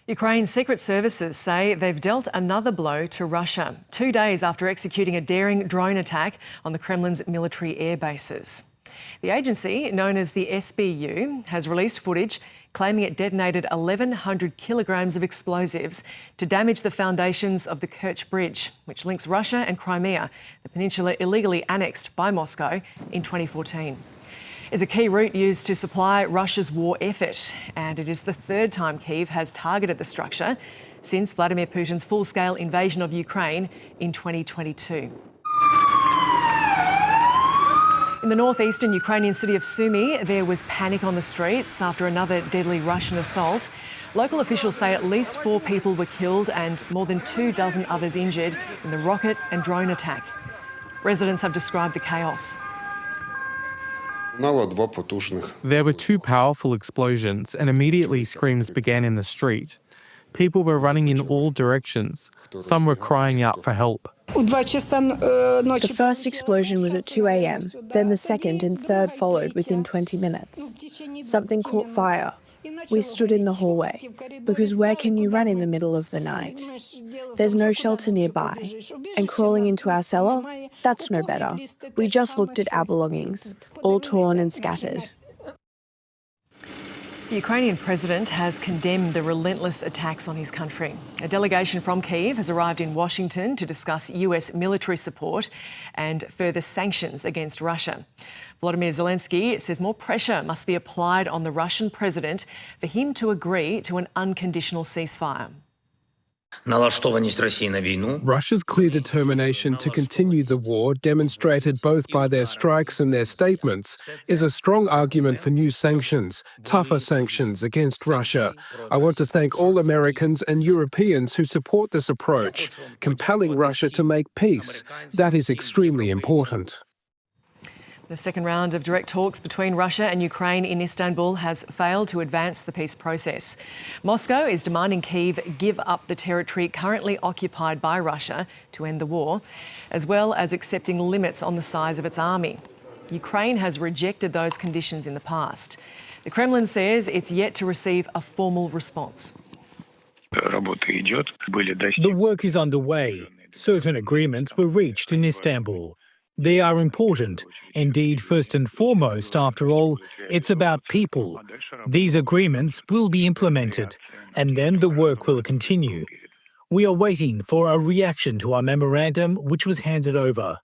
Ukraine's secret services say they've dealt another blow to Russia, 2 days after executing a daring drone attack on the Kremlin's military air bases. The agency, known as the SBU, has released footage claiming it detonated 1,100 kilograms of explosives to damage the foundations of the Kerch Bridge, which links Russia and Crimea, the peninsula illegally annexed by Moscow in 2014. It's a key route used to supply Russia's war effort, and it is the third time Kyiv has targeted the structure since Vladimir Putin's full-scale invasion of Ukraine in 2022. In the northeastern Ukrainian city of Sumy, there was panic on the streets after another deadly Russian assault. Local officials say at least 4 people were killed and more than 24 others injured in the rocket and drone attack. Residents have described the chaos. There were 2 powerful explosions and immediately screams began in the street. People were running in all directions. Some were crying out for help. The first explosion was at 2 a.m, then the second and third followed within 20 minutes. Something caught fire. We stood in the hallway, because where can you run in the middle of the night? There's no shelter nearby. And crawling into our cellar? That's no better. We just looked at our belongings, all torn and scattered. The Ukrainian president has condemned the relentless attacks on his country. A delegation from Kyiv has arrived in Washington to discuss US military support and further sanctions against Russia. Volodymyr Zelenskyy says more pressure must be applied on the Russian president for him to agree to an unconditional ceasefire. Russia's clear determination to continue the war, demonstrated both by their strikes and their statements, is a strong argument for new sanctions, tougher sanctions against Russia. I want to thank all Americans and Europeans who support this approach, compelling Russia to make peace. That is extremely important. The second round of direct talks between Russia and Ukraine in Istanbul has failed to advance the peace process. Moscow is demanding Kyiv give up the territory currently occupied by Russia to end the war, as well as accepting limits on the size of its army. Ukraine has rejected those conditions in the past. The Kremlin says it's yet to receive a formal response. The work is underway. Certain agreements were reached in Istanbul. They are important. Indeed, first and foremost, after all, it's about people. These agreements will be implemented, and then the work will continue. We are waiting for a reaction to our memorandum, which was handed over.